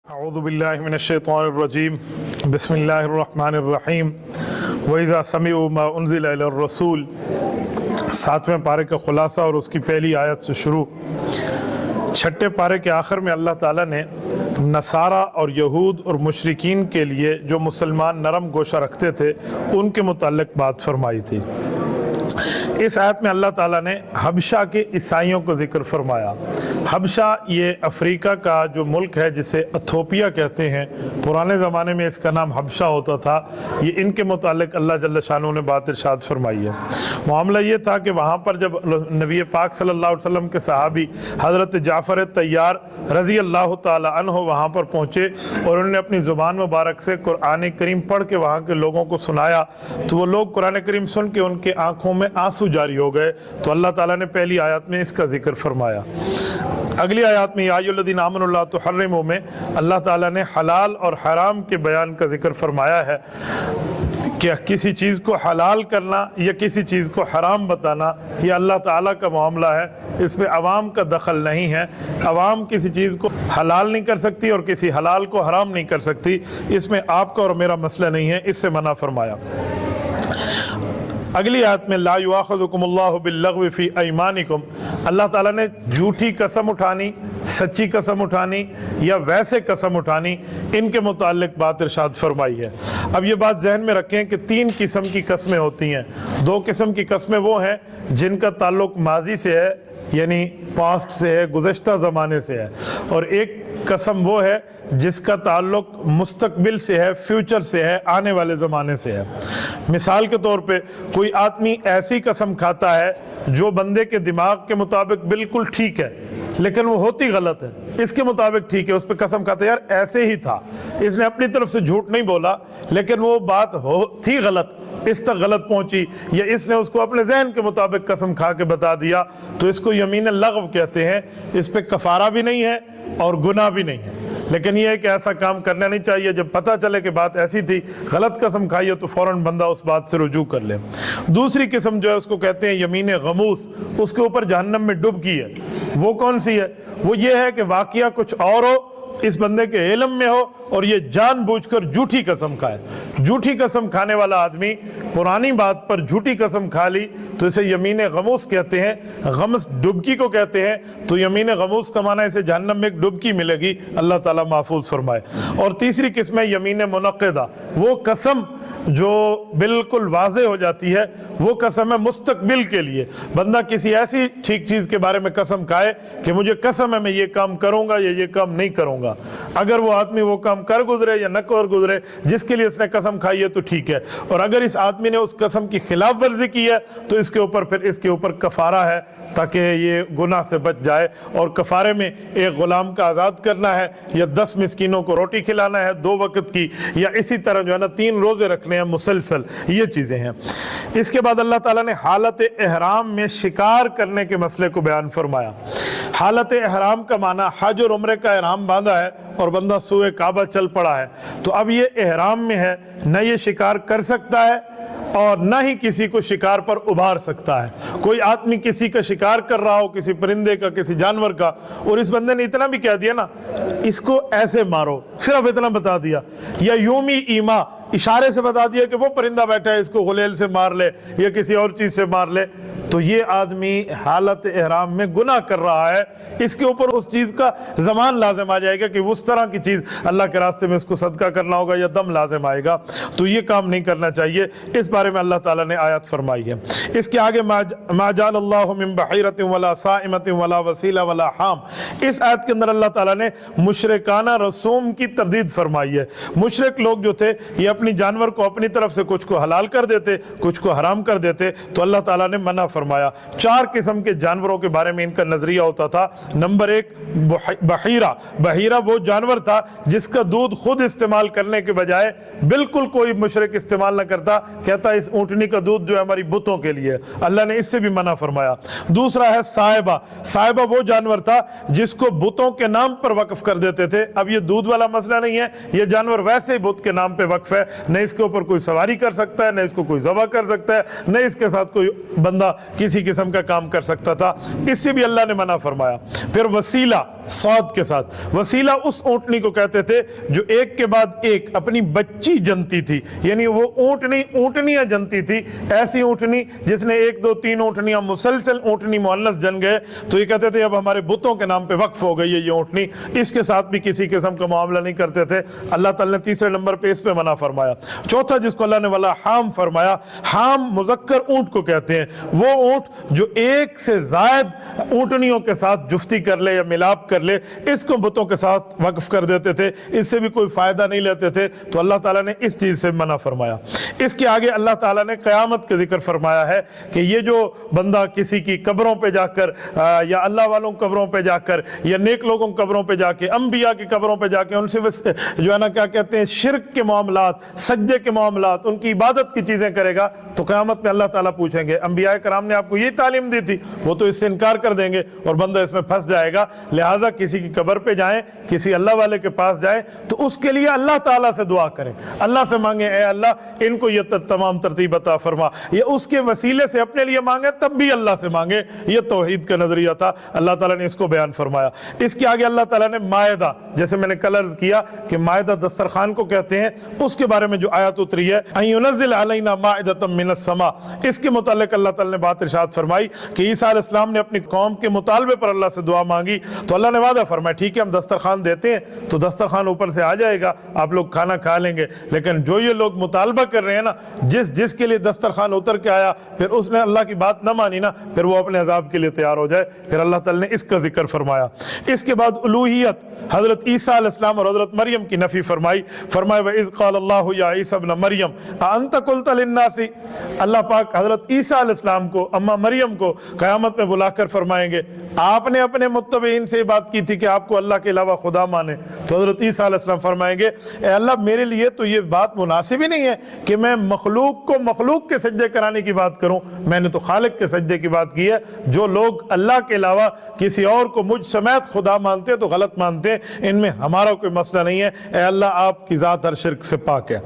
اعوذ باللہ من الشیطان الرجیم بسم اللہ الرحمن الرحیم وَإِذَا سَمِعُوا مَا أُنزِلَ إِلَى الرَّسُولِ 7ویں پارے کا خلاصہ اور اس کی پہلی آیت سے شروع۔ 6 پارے کے آخر میں اللہ تعالیٰ نے نصارہ اور یہود اور مشرکین کے لیے جو مسلمان نرم گوشہ رکھتے تھے ان کے متعلق بات فرمائی تھی۔ اس آیت میں اللہ تعالیٰ نے حبشہ کے عیسائیوں کو ذکر فرمایا۔ حبشہ یہ افریقہ کا جو ملک ہے جسے ایتھوپیا کہتے ہیں، پرانے زمانے میں اس کا نام حبشہ ہوتا تھا۔ یہ ان کے متعلق اللہ جل شانہ نے بات ارشاد فرمائی ہے۔ معاملہ یہ تھا کہ وہاں پر جب نبی پاک صلی اللہ علیہ وسلم کے صحابی حضرت جعفر طیار رضی اللہ تعالی عنہ وہاں پر پہنچے اور انہوں نے اپنی زبان مبارک سے قرآن کریم پڑھ کے وہاں کے لوگوں کو سنایا، تو وہ لوگ قرآن کریم سن کے ان کے آنکھوں میں آنسو جاری ہو گئے، تو اللہ تعالیٰ نے پہلی آیات میں اس کا ذکر فرمایا۔ اگلی آیات میں یا ایھا الذین آمنوا لا تحرموا میں اللہ تعالیٰ نے حلال اور حرام کے بیان کا ذکر فرمایا ہے کہ کسی چیز کو حلال کرنا یا کسی چیز کو حرام بتانا یہ اللہ تعالیٰ کا معاملہ ہے، اس میں عوام کا دخل نہیں ہے۔ عوام کسی چیز کو حلال نہیں کر سکتی اور کسی حلال کو حرام نہیں کر سکتی، اس میں آپ کا اور میرا مسئلہ نہیں ہے، اس سے منع فرمایا۔ اگلی آیت میں لا یؤاخذکم اللہ باللغو فی ایمانکم، اللہ تعالیٰ نے جھوٹی قسم اٹھانی، سچی قسم اٹھانی یا ویسے قسم اٹھانی، ان کے متعلق بات ارشاد فرمائی ہے۔ اب یہ بات ذہن میں رکھیں کہ 3 قسم کی قسمیں ہوتی ہیں۔ 2 قسم کی قسمیں وہ ہیں جن کا تعلق ماضی سے ہے، یعنی پاسٹ سے ہے، گزشتہ زمانے سے ہے، اور ایک قسم وہ ہے جس کا تعلق مستقبل سے ہے، فیوچر سے ہے، آنے والے زمانے سے ہے۔ مثال کے طور پہ کوئی آدمی ایسی قسم کھاتا ہے جو بندے کے دماغ کے مطابق بالکل ٹھیک ہے لیکن وہ ہوتی غلط ہے، اس کے مطابق ٹھیک ہے، اس پہ قسم کھاتا ہے یار ایسے ہی تھا، اس نے اپنی طرف سے جھوٹ نہیں بولا لیکن وہ بات تھی غلط، اس تک غلط پہنچی، یا اس نے اس کو اپنے ذہن کے مطابق قسم کھا کے بتا دیا، تو اس کو یمین لغو کہتے ہیں۔ اس پہ کفارہ بھی نہیں ہے اور گناہ بھی نہیں ہے، لیکن یہ ہے کہ ایسا کام کرنا نہیں چاہیے۔ جب پتہ چلے کہ بات ایسی تھی، غلط قسم کھائی ہے، تو فوراً بندہ اس بات سے رجوع کر لے۔ دوسری قسم جو ہے اس کو کہتے ہیں یمین غموس، اس کے اوپر جہنم میں ڈبکی ہے۔ وہ کون سی ہے؟ وہ یہ ہے کہ واقعہ کچھ اور ہو، اس بندے کے علم میں ہو اور یہ جان بوجھ کر جھوٹی قسم کھائے۔ جھوٹی قسم کھانے والا آدمی پرانی بات پر جھوٹی قسم کھا لی تو اسے یمین غموس کہتے ہیں۔ غمس ڈبکی کو کہتے ہیں، تو یمین غموس کا معنی اسے جہنم میں ایک ڈبکی ملے گی، اللہ تعالیٰ محفوظ فرمائے۔ اور تیسری قسم ہے یمین منعقدہ، وہ قسم جو بالکل واضح ہو جاتی ہے، وہ قسم ہے مستقبل کے لیے۔ بندہ کسی ایسی ٹھیک چیز کے بارے میں قسم کھائے کہ مجھے قسم ہے میں یہ کام کروں گا یا یہ کام نہیں کروں گا، اگر وہ آدمی وہ کام کر گزرے یا نہ کر گزرے جس کے لیے اس نے قسم کھائی ہے تو ٹھیک ہے، اور اگر اس آدمی نے اس قسم کی خلاف ورزی کی ہے تو اس کے اوپر کفارہ ہے تاکہ یہ گناہ سے بچ جائے۔ اور کفارے میں ایک غلام کا آزاد کرنا ہے، یا 10 مسکینوں کو روٹی کھلانا ہے 2 وقت کی، یا اسی طرح جو ہے نا 3 روزے رکھنے ہیں مسلسل، یہ چیزیں ہیں۔ اس کے بعد اللہ تعالیٰ نے حالت احرام میں شکار کرنے کے مسئلے کو بیان فرمایا۔ حالت احرام کا معنی حج اور عمرے کا احرام باندھا ہے اور بندہ سوئے کعبہ چل پڑا ہے، تو اب یہ احرام میں ہے، نہ یہ شکار کر سکتا ہے اور نہ ہی کسی کو شکار پر ابھار سکتا ہے۔ کوئی آدمی کسی کا شکار کر رہا ہو، کسی پرندے کا، کسی جانور کا، اور اس بندے نے اتنا بھی کہہ دیا نا اس کو ایسے مارو، صرف اتنا بتا دیا، یا یومی ایما اشارے سے بتا دیا کہ وہ پرندہ بیٹھا ہے اس کو غلیل سے مار لے یا کسی اور چیز سے مار لے، تو یہ آدمی حالت احرام میں گناہ کر رہا ہے۔ اس کے اوپر اس چیز کا زمان لازم آ جائے گا کہ اس طرح کی چیز اللہ کے راستے میں اس کو صدقہ کرنا ہوگا یا دم لازم آئے گا، تو یہ کام نہیں کرنا چاہیے۔ اس بارے میں اللہ تعالیٰ نے آیت فرمائی ہے۔ اس کے آگے ما جعل اللہ من بحیرۃ ولا صائمۃ ولا وسیلہ ولا حام، اس آیت کے اندر اللہ تعالیٰ نے مشرکانہ رسوم کی تردید فرمائی ہے۔ مشرک لوگ جو تھے یہ اپنی جانور کو اپنی طرف سے کچھ کو حلال کر دیتے، کچھ کو حرام کر دیتے، تو اللہ تعالیٰ نے منع فرمایا۔ 4 قسم کے جانوروں کے بارے میں ان کا نظریہ ہوتا تھا۔ نمبر 1 بحیرہ، بحیرہ وہ جانور تھا جس کا دودھ خود استعمال کرنے کے بجائے بالکل کوئی مشرک استعمال نہ کرتا، کہتا اس اونٹنی کا دودھ جو ہے ہماری بتوں کے لیے، اللہ نے اس سے بھی منع فرمایا۔ دوسرا ہے صائبہ، صائبہ وہ جانور تھا جس کو بتوں کے نام پر وقف کر دیتے تھے۔ اب یہ دودھ والا مسئلہ نہیں ہے، یہ جانور ویسے ہی بت کے نام پہ وقف ہے، न इसके ऊपर कोई सवारी कर सकता है, न इसको कोई ज़बह कर सकता है, न इसके साथ कोई बंदा किसी किस्म का काम कर सकता था। इससे भी अल्लाह ने मना फरमाया। फिर वसीला सौद के साथ, वसीला उस ऊँटनी को कहते थे जो एक के बाद एक अपनी बच्ची जनती थी, यानी वो ऊँटनियाँ जनती थी। ऐसी ऊँटनी जिसने 1 2 3 ऊँटनियाँ मुसलसल ऊँटनी मुअन्नस जन गए तो ये कहते थे अब हमारे बुतों के नाम पे वक्फ हो गई है ये ऊँटनी। इसके साथ भी किसी किस्म का मामला नहीं करते थे। अल्लाह ताला ने तीसरे नंबर पे इस पे मना फरमाया। चौथा जिसको अल्लाह ने वाला हाम फरमाया, हाम मुज़क्कर ऊँट को कहते हैं, वो ऊँट जो एक से ज़ायद ऊँटनियों के साथ जुफ्ती कर ले या मिलाप कर ले, इसको बुतों के साथ वक्फ कर देते थे, इससे भी कोई फ़ायदा नहीं लेते थे। तो अल्लाह ताला ने इस चीज़ से मना फरमाया। इसके आगे अल्लाह ताला ने क़यामत का जिक्र फरमाया है कि ये जो बंदा किसी की कब्रों पे जाकर या अल्लाह वालों की कब्रों पे जाकर या नेक लोगों की कब्रों पे जाके, अंबिया की कब्रों पे जाके उनसे जो है ना क्या कहते हैं शिर्क के मामलात, सज्दे के मामलात, उनकी इबादत की चीज़ें करेगा तो क़यामत में अल्लाह ताला पूछेंगे अंबिया कराम ने आपको ये तालीम दी थी, वो तो इससे इनकार कर देंगे और बंदा इसमें फंस जाएगा। लिहाजा किसी की कब्र पे जाएं, किसी अल्लाह वाले के पास जाएं तो उसके लिए अल्लाह ताला से दुआ करें, अल्लाह से मांगे ए अल्लाह इनको ये तमाम तरतीब अता फरमा, ये उसके वसीले से अपने लिए मांगे तब भी अल्लाह से मांगे। ये तौहीद का नजरिया था, अल्लाह ताला ने इसको बयान फरमाया। इसके आगे अल्लाह ताला ने मायदा, जैसे मैंने कल अर्ज किया कि मायदा दस्तरखान को कहते हैं, उसके बारे में जो आयत उतरी है अय्युनज़्ज़िल अलैना माइदतम मिनस समा, इसके मुतालिक अल्लाह ताला ने बात इरशाद फरमाई कि ईसा अलैहिस्सलाम ने अपनी कौम के मुतालबे पर अल्लाह से दुआ मांगी तो अल्लाह ने वादा फरमाया ठीक है हम दस्तरखान देते हैं तो दस्तरखान ऊपर से आ जाएगा, आप लोग खाना खा लेंगे। लेकिन जो ये लोग मुतालबा कर रहे हैं ना, जिसके लिए दस्तरखान उतर के आया फिर उसने अल्लाह की बात न मानी ना, फिर वो अपने अजाब के लिए तैयार हो जाए। फिर अल्लाह ताला ने इसका जिक्र फरमाया। इसके बाद उलूहियत, हजरत ईसा अलैहिस्सलाम और हजरत मरियम की नफी फरमाई। फरमाया व इज़ क़ाल अल्लाहु या ईसा इब्न मरियम अअंत क़ुल्त लिन्नासी, अल्लाह पाक हजरत ईसा अलैहिस्सलाम को, अम्मा मरियम को क़यामत में बुलाकर फरमाएंगे आपने अपने मुत्तबईन से बात की थी कि आपको अल्लाह के अलावा खुदा माने। तो हजरत ईसा अलैहिस्सलाम फरमाएंगे ए अल्लाह मेरे लिए तो ये बात मुनासिब ही नहीं है कि मैं मखलूक को मखलूक के सजदे कराने की बात करूं, मैंने तो खालिक के सजदे की बात की है। जो लोग अल्लाह के अलावा किसी और को मुझ समेत खुदा मानते तो गलत मानते, इनमें हमारा कोई मसला नहीं है। ए अल्लाह आपकी ज़ात हर शिर्क से पाक है।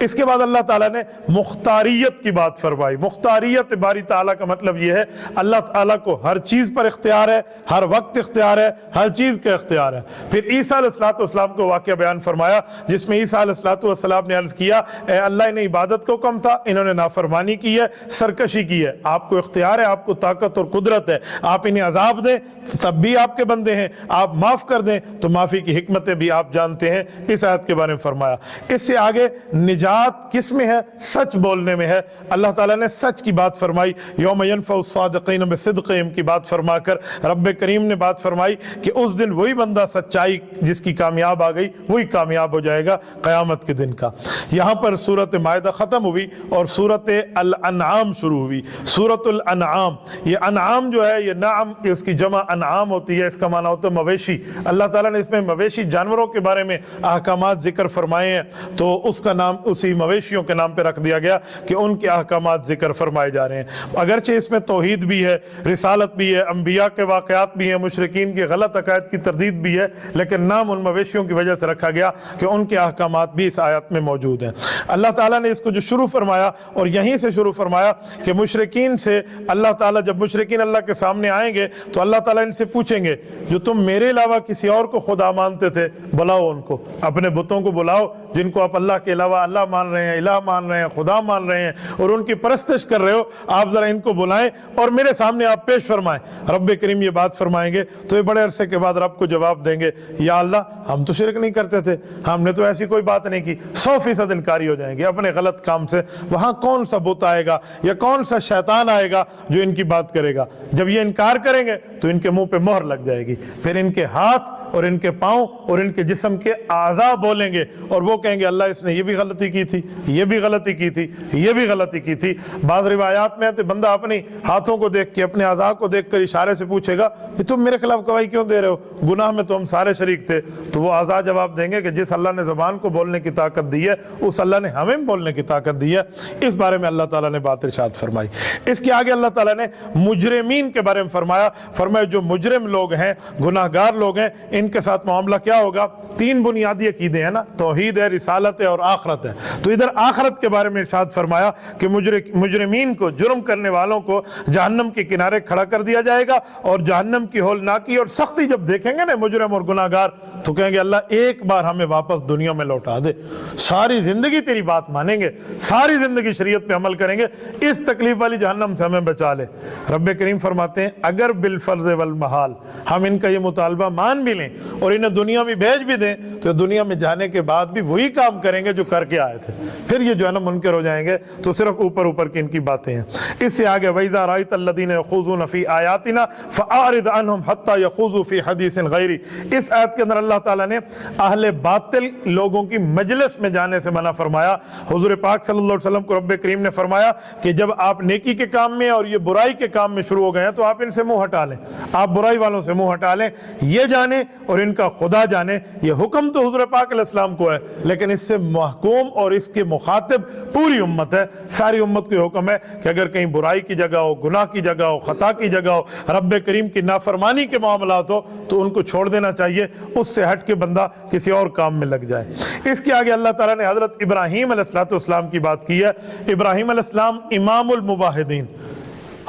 इसके बाद अल्लाह ताला ने मुख्तारियत की बात फरमाई। मुख्तारियत बारी ताला का मतलब यह है अल्लाह ताला को हर चीज़ पर इख्तियार है, हर वक्त इख्तियार है, हर चीज़ का इख्तियार है। फिर ईसा अलैहिस्सलाम को वाक़या बयान फरमाया जिसमें ईसा अलैहिस्सलाम ने अर्ज़ किया ए अल्लाह इन्हें इबादत को कम था, इन्होंने नाफरमानी की है, सरकशी की है, आपको इख्तियार है, आपको ताकत और कुदरत है, आप इन्हें अजाब दें तब भी आपके बंदे हैं, आप माफ़ कर दें तो माफ़ी की हिकमतें भी आप जानते हैं। इस आयत के बारे में फरमाया। इससे आगे निजात किस में है? सच बोलने में है। अल्लाह ताला ने सच की बात फरमाई, यौम यनफ़उ स्सादिक़ीन बिसिद्क़िहिम की बात फरमाकर रब्बे करीम ने बात फरमाई कि उस दिन वही बंदा सच्चाई जिसकी कामयाब आ गई वही कामयाब हो जाएगा क़यामत के दिन का। यहाँ पर सूरत मायदा ख़त्म हुई और सूरत अल अनआम शुरू हुई। सूरतुल अनआम, ये अनआम जो है ये नाम उसकी जमा अनआम होती है, इसका माना होता है मवेशी। अल्लाह ताला ने इसमें मवेशी जानवरों के बारे में अहकामात जिक्र फरमाए हैं तो उसका नाम उसी मवेशियों के नाम पे रख दिया गया कि उनके अहकामात जिक्र फरमाए जा रहे हैं। अगरचे इसमें तौहीद भी है, रिसालत भी है, अंबिया के वाक़यात भी हैं, मुशरिकीन के गलत अकायद की तरदीद भी है, लेकिन नाम उन मवेशियों की वजह से रखा गया कि उनके अहकामात भी इस आयत में मौजूद हैं। अल्लाह ताला ने इसको जो शुरू फरमाया और यहीं से शुरू फरमाया कि मुशरिकीन से अल्लाह ताला, जब मुशरिकीन अल्लाह के सामने आएंगे तो अल्लाह ताला इनसे पूछेंगे जो तुम मेरे अलावा किसी और को खुदा मानते थे बुलाओ उनको, अपने बुतों को बुलाओ जिनको आप अल्लाह के अलावा अल्लाह मान रहे हैं, इलाह मान रहे हैं, खुदा मान रहे हैं और उनकी परस्तिश कर रहे हो, आप जरा इनको बुलाएं और मेरे सामने आप पेश फरमाएं। रब्बे करीम ये बात फरमाएंगे तो ये बड़े अरसे के बाद रब को जवाब देंगे या अल्लाह हम तो शिरक नहीं करते थे, हमने तो ऐसी कोई बात नहीं की। 100% इनकारी हो जाएंगे अपने गलत काम से। वहां कौन सा बुत आएगा या कौन सा शैतान आएगा जो इनकी बात करेगा? जब ये इनकार करेंगे तो इनके मुंह पे मोहर लग जाएगी, फिर इनके हाथ और इनके पांव और इनके जिस्म के आज़ा बोलेंगे और वो कहेंगे अल्लाह इसने ये भी गलती की थी, ये भी गलती की थी, ये भी गलती की थी। बाद रिवायात में आते बंदा अपने हाथों को देख के, अपने आज़ा को देख कर इशारे से पूछेगा कि तुम मेरे खिलाफ गवाही क्यों दे रहे हो, गुनाह में तो हम सारे शरीक थे। तो वो आज़ा जवाब देंगे कि जिस अल्लाह ने ज़बान को बोलने की ताकत दी है उस अल्लाह ने हमें बोलने की ताकत दी है। इस बारे में अल्लाह ताला ने बात इरशाद फरमाई। इसके आगे अल्लाह ताला ने मुजरिमीन के बारे में फरमाया जो मुजरिम लोग हैं, गुनाहगार लोग हैं, इनके साथ मामला क्या होगा? 3 बुनियादी अकीदे हैं ना, तौहीद है, रिसालत है और आखरत है। तो इधर आखरत के बारे में इरशाद फरमाया कि मुजरिमीन को, जुर्म करने वालों को जहन्नम के किनारे खड़ा कर दिया जाएगा और जहन्नम की होलनाकी और सख्ती जब देखेंगे ना मुजरिम और गुनाहगार, तो कहेंगे अल्लाह एक बार हमें वापस दुनिया में लौटा दे, सारी जिंदगी तेरी बात मानेंगे, सारी जिंदगी शरीयत पे अमल करेंगे, इस तकलीफ वाली जहन्नम से हमें बचा ले। रब्बे करीम फरमाते हैं अगर बिलफर्ज वल महाल हम इनका ये मुतालबा मान भी लें और इन्हें दुनिया में भेज भी दें, तो दुनिया में जाने के बाद भी वही काम करेंगे जो करके आए थे, फिर ये जो है ना मुनकर हो जाएंगे। तो सिर्फ ऊपर ऊपर की इनकी बातें हैं। इससे आगे वइज़ा राइत अल्लज़ीना यख़ूज़ूना फ़ी आयातिना फ़अरिद अन्हुम हत्ता यख़ूज़ू फ़ी हदीसिन गैरी। इस आयत के अंदर अल्लाह ताला ने अहले बातिल लोगों की मजलिस में जाने से मना फरमाया। हुज़ूर पाक सल्लल्लाहु अलैहि वसल्लम को रब्बे करीम ने फरमाया कि जब आप नेकी के काम में और ये बुराई के काम में शुरू हो गए हैं तो आप इनसे मुंह हटा लें, आप बुराई वालों से मुंह हटा लें, ये जाने और इनका खुदा जाने। ये हुक्म तो हुज़ूर पाक अलैहिस्सलाम को है, लेकिन इससे महकूम और इसके मुखातिब पूरी उम्मत है। सारी उम्मत को हुक्म है कि अगर कहीं बुराई की जगह हो, गुनाह की जगह हो, खता की जगह हो, रब्बे करीम की नाफरमानी के मामलात हो, तो उनको छोड़ देना चाहिए, उससे हट के बंदा किसी और काम में लग जाए। इसके आगे अल्लाह ताला ने हज़रत इब्राहीम अलैहिस्सलाम की बात की है। इब्राहीम अलैहिस्सलाम इमामुल मुवाहिदीन,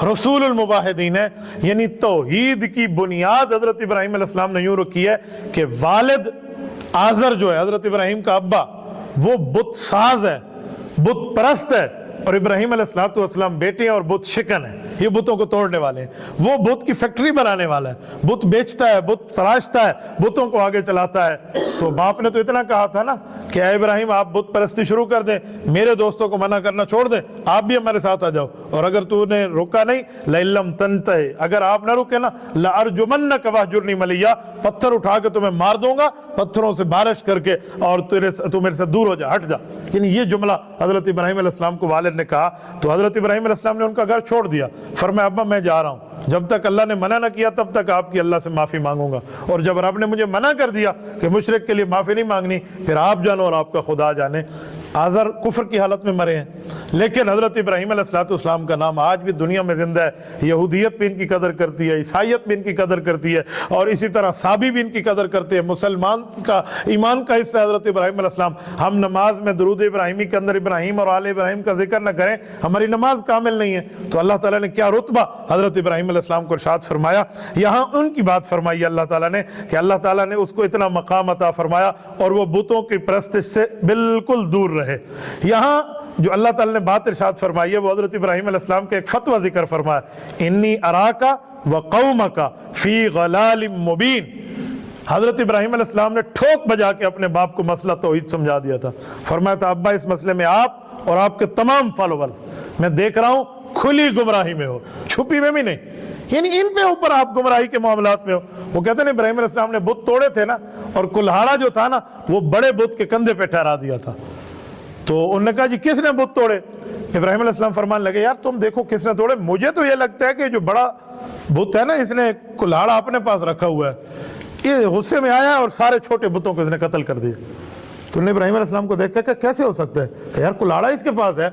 रसूलुल मुवाहिदीन है, यानी तौहीद की बुनियाद हज़रत इब्राहीम अलैहिस्सलाम ने यूं रखी है कि वालिद आज़र जो है हज़रत इब्राहीम का अब्बा, वो बुत साज है, बुत परस्त है, और इब्राहीम अलैहिस्सलाम बेटे हैं और बुत शिकन है, ये बुतों को तोड़ने वाले हैं। वो बुत की फैक्ट्री बनाने वाला है, बुत बेचता है, बुत तराशता है, बुतों को आगे चलाता है। तो बाप ने तो इतना कहा था ना कि ऐ इब्राहीम आप बुत परस्ती शुरू कर दें, मेरे दोस्तों को मना करना छोड़ दें, आप भी हमारे साथ आ जाओ, और अगर तूने रुका नहीं लइल्लम तंतहि, अगर आप ना रुके ना लअरजुमन्नक वहजुरनी मलिया, पत्थर उठा के तुम्हें मार दूंगा, पत्थरों से बारिश करके, और तू मेरे से दूर हो जा, हट जा। यानी ये जुमला हजरत इब्राहीम अलैहिस्सलाम को वालिद ने कहा। तो हजरत इब्राहीम अलैहिस्सलाम ने उनका घर छोड़ दिया, फरमाया अब्बा मैं जा रहा हूं, जब तक अल्लाह ने मना ना किया तब तक आपकी अल्लाह से माफी मांगूंगा, और जब रब ने मुझे मना कर दिया कि मुशरिक के लिए माफी नहीं मांगनी, फिर आप जानो और आपका खुदा जाने। आज़र कुफ्र की हालत में मरे हैं, लेकिन हजरत इब्राहीम अलैहिस्सलाम का नाम आज भी दुनिया में जिंदा है। यहूदियत भी इनकी कदर करती है, ईसाइयत भी इनकी कदर करती है, और इसी तरह साबी भी इनकी कदर करते हैं। मुसलमान का ईमान का हिस्सा हजरत इब्राहीम अलैहिस्सलाम। हम नमाज में दुरूद इब्राहिमी के अंदर इब्राहीम और आले इब्राहीम का जिक्र न करें, हमारी नमाज कामिल नहीं है। तो अल्लाह ताला ने क्या रुतबा हजरत इब्राहीम अलैहिस्सलाम को इरशाद फरमाया। यहाँ उनकी बात फरमाई अल्लाह ताला ने कि अल्लाह ताला ने उसको इतना मकाम अता फरमाया और वो बुतों की परस्तिश से बिल्कुल दूर रहे। यहाँ जो अल्लाह ताला ने बात इरशाद फरमाई है वो हजरत इब्राहीम अलैहिस्सलाम का एक फतवा जिक्र फरमाया, इन्नी अराका व कौमका फी गलालिम मुबीन। हजरत इब्राहीम अलैहिस्सलाम ने ठोक बजा के अपने बाप को मसला तौहीद समझा दिया था। फरमाया था अब्बा इस मसले में आप और आपके तमाम फॉलोवर्स, मैं देख रहा हूं खुली गुमराही में हो, छुपी में भी नहीं, यानी इन पे ऊपर आप गुमराही के मामलात में हो। वो कहते हैं इब्राहीम अलैहिस्सलाम ने बुत तोड़े थे ना, और कुल्हाड़ा जो था ना वो बड़े बुत के कंधे पे ठहरा दिया था। तो उन्होंने कहा जी किसने बुत तोड़े? इब्राहीम अलैहिस्सलाम फरमान लगे यार तुम देखो किसने तोड़े, मुझे तो ये लगता है कि जो बड़ा बुत है ना इसने कुल्हाड़ा अपने पास रखा हुआ है, ये गुस्से में आया और सारे छोटे बुतों को इसने कत्ल कर दिया। तो उन्होंने इब्राहीम अलैहिस्सलाम को देख के कैसे हो सकता है कि यार कुल्हाड़ा इसके पास है,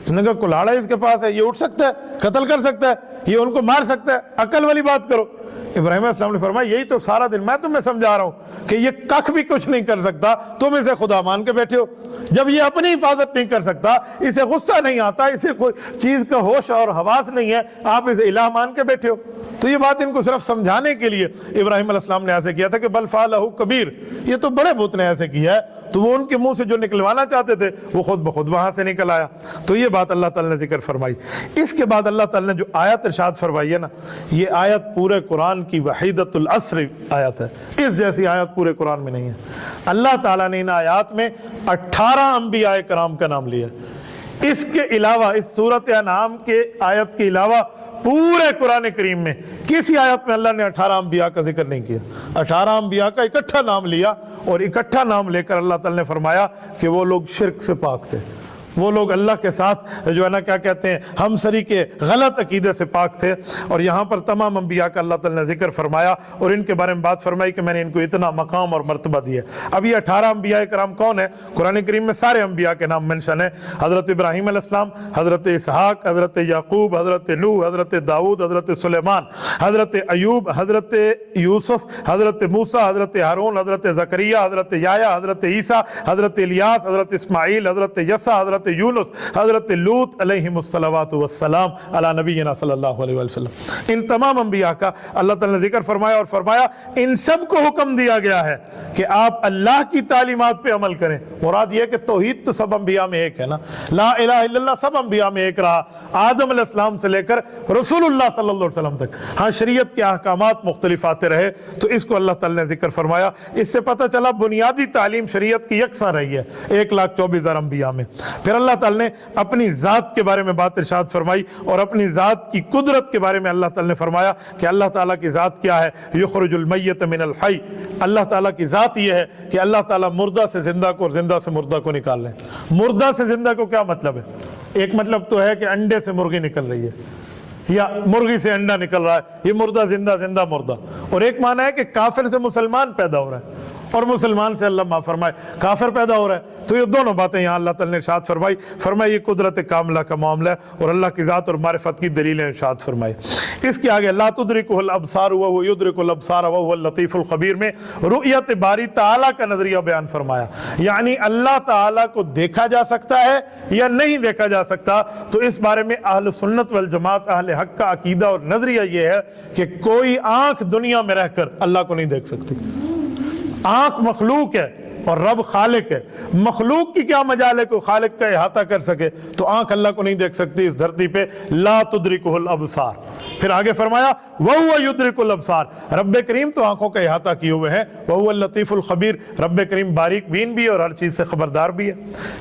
उसने कहा कुल्हाड़ा इसके पास है, ये उठ सकता है, कत्ल कर सकता है, ये उनको मार सकता है, अकल वाली बात करो। इब्राहीम अलैहिस्सलाम ने फरमाया यही तो सारा दिन मैं तुम्हें समझा रहा हूं कि ये कख भी कुछ नहीं कर सकता, तुम इसे खुदा मान के बैठे हो। जब ये अपनी हिफाजत नहीं कर सकता, इसे गुस्सा नहीं आता, इसे कोई चीज का होश और हवास नहीं है, आप इसे इलाह मान के बैठे हो। तो ये बात इनको सिर्फ समझाने के लिए इब्राहीम अलैहिस्सलाम ने ऐसे किया था कि बल फालहु कबीर, ये तो बड़े बुत ने ऐसे किया है। तो वो उनके मुंह से जो निकलवाना चाहते थे वो खुद ब खुद वहां से निकल आया। तो ये बात अल्लाह ताला ने जिक्र फरमाई। इसके बाद अल्लाह ताला ने जो आयत इरशाद फरमाई है ना, ये आयत पूरे कुरान की वहीदतुल अस्र आयत है, इस जैसी आयत पूरे कुरान में नहीं है। अल्लाह ताला ने इन आयत में 18 अंबिया कराम का नाम लिया। इसके अलावा इस सूरत अनाम के आयत के अलावा पूरे कुरान करीम में किसी आयत में अल्लाह ने 18 अंबिया का जिक्र नहीं किया। 18 अंबिया का इकट्ठा नाम लिया और इकट्ठा नाम लेकर अल्लाह ताला ने फरमाया कि वो लोग शिर्क से पाक थे, وہ لوگ اللہ کے ساتھ جو ہے نا کیا کہتے ہیں ہم سری کے غلط عقیدے سے پاک تھے. اور یہاں پر تمام انبیاء کا اللہ تعالیٰ نے ذکر فرمایا اور ان کے بارے میں بات فرمائی کہ میں نے ان کو اتنا مقام اور مرتبہ دیا. اب یہ 18 انبیاء کرام کون ہیں؟ قرآن کریم میں سارے انبیاء کے نام منشن ہیں. حضرت ابراہیم علیہ السلام، حضرت اسحاق، حضرت یعقوب، حضرت نوح، حضرت داؤد، حضرت سلیمان، حضرت ایوب، حضرت یوسف، حضرت موسیٰ، حضرت ہارون، حضرت زکریہ، حضرت یحییٰ، حضرت عیسیٰ، حضرت الیاس، حضرت اسماعیل، حضرت یسع، حضرت یونس، حضرت لوط علیہم الصلوات والسلام علی نبینا صلی اللہ علیہ وسلم. ان تمام انبیاء کا اللہ تعالیٰ نے ذکر فرمایا اور فرمایا ان سب کو حکم دیا گیا ہے کہ آپ اللہ کی تعلیمات پہ عمل کریں. مراد یہ کہ توحید تو سب انبیاء میں ایک ہے نا، لا الہ الا اللہ سب انبیاء میں ایک رہا، آدم علیہ السلام سے لے کر رسول اللہ صلی اللہ علیہ وسلم تک. ہاں شریعت کے احکامات مختلف آتے رہے تو اس کو اللہ تعالیٰ نے ذکر فرمایا. اس سے پتہ چلا بنیادی تعلیم شریعت کی یکساں رہی ہے 1,24,000 انبیاء میں. پھر اللہ تعالیٰ نے اپنی ذات کے بارے میں بات ارشاد فرمائی اور اپنی ذات کی قدرت کے بارے میں اللہ تعالیٰ نے فرمایا کہ اللہ تعالیٰ کی ذات کیا ہے؟ یخرج المیت من الحی. اللہ تعالیٰ کی ذات یہ ہے کہ اللہ تعالیٰ مردہ سے زندہ کو اور زندہ سے مردہ کو نکال لیں. مردہ سے زندہ کو کیا مطلب ہے؟ ایک مطلب تو ہے کہ انڈے سے مرغی نکل رہی ہے یا مرغی سے انڈا نکل رہا ہے، یہ مردہ زندہ، زندہ مردہ. اور ایک معنی ہے کہ کافر سے مسلمان پیدا ہو رہا ہے اور مسلمان سے اللہ معاف فرمائے کافر پیدا ہو رہا ہے. تو یہ دونوں باتیں یہاں اللہ تعالیٰ نے ارشاد فرمائی یہ قدرت کاملہ کا معاملہ ہے اور اللہ کی ذات اور معرفت کی دلیلیں ارشاد فرمائی. اس کے آگے لا تدرکہ الابصار وہو یدرک الابصار وہو اللطیف الخبیر میں رؤیت باری تعالیٰ کا نظریہ بیان فرمایا. یعنی اللہ تعالیٰ کو دیکھا جا سکتا ہے یا نہیں دیکھا جا سکتا. تو اس بارے میں اہل سنت والجماعت اہل حق کا عقیدہ اور نظریہ یہ ہے کہ کوئی آنکھ دنیا میں رہ کر اللہ کو نہیں دیکھ سکتی. آنکھ مخلوق ہے اور رب خالق ہے. مخلوق کی کیا مجال ہے کہ خالق کا احاطہ کر سکے؟ تو آنکھ اللہ کو نہیں دیکھ سکتی اس دھرتی پہ. لا تدرکہ الابصار. پھر آگے فرمایا وَهُوَ يُدْرِكُ الْأَبْصَارَ. رب کریم تو آنکھوں کا احاطہ کیے ہوئے ہیں. وَهُوَ اللطیف الخبیر. رب کریم باریک بین بھی اور ہر چیز سے خبردار بھی ہے.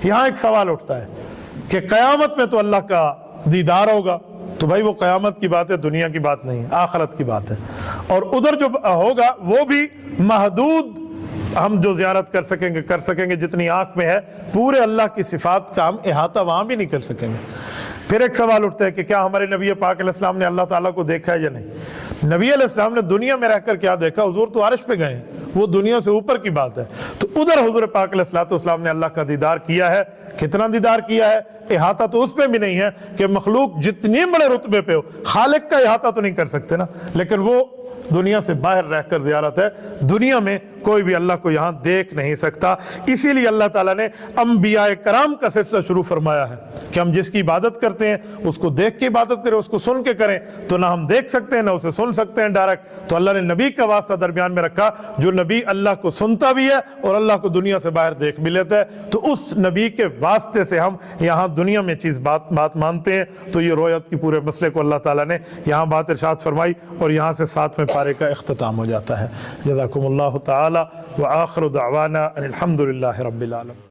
یہاں ایک سوال اٹھتا ہے کہ قیامت میں تو اللہ کا دیدار ہوگا. تو بھائی وہ قیامت کی بات ہے، دنیا کی بات نہیں ہے، آخرت کی بات ہے. اور ادھر جو ہوگا وہ بھی محدود ہم جو زیارت کر سکیں گے جتنی آنکھ میں ہے. پورے اللہ کی صفات کا ہم احاطہ وہاں بھی نہیں کر سکیں گے. پھر ایک سوال اٹھتا ہے کہ کیا ہمارے نبی پاک علیہ السلام نے اللہ تعالیٰ کو دیکھا ہے یا نہیں؟ نبی علیہ السلام نے دنیا میں رہ کر کیا دیکھا؟ حضور تو عرش پہ گئے ہیں، وہ دنیا سے اوپر کی بات ہے. تو ادھر حضور پاک علیہ السلام نے اللہ کا دیدار کیا ہے. کتنا دیدار کیا ہے؟ احاطہ تو اس پہ بھی نہیں ہے کہ مخلوق جتنے بڑے رتبے پہ ہو خالق کا احاطہ تو نہیں کر سکتے نا. لیکن وہ دنیا سے باہر رہ کر زیارت ہے. دنیا میں کوئی بھی اللہ کو یہاں دیکھ نہیں سکتا. اسی لیے اللہ تعالیٰ نے انبیاء کرام کا سلسلہ شروع فرمایا ہے کہ ہم جس کی عبادت کرتے ہیں اس کو دیکھ کے عبادت کریں، اس کو سن کے کریں. تو نہ ہم دیکھ سکتے ہیں نہ اسے سن سکتے ہیں ڈائریکٹ. تو اللہ نے نبی کا واسطہ درمیان میں رکھا جو نبی اللہ کو سنتا بھی ہے اور اللہ کو دنیا سے باہر دیکھ بھی لیتا ہے. تو اس نبی کے واسطے سے ہم یہاں دنیا میں چیز بات مانتے ہیں. تو یہ رؤیت کی پورے مسئلے کو اللہ تعالیٰ نے یہاں بات ارشاد فرمائی اور یہاں سے 7ویں پارے کا اختتام ہو جاتا ہے. جزاکم اللہ تعالی وآخر دعوانا ان الحمد للہ رب العالمین.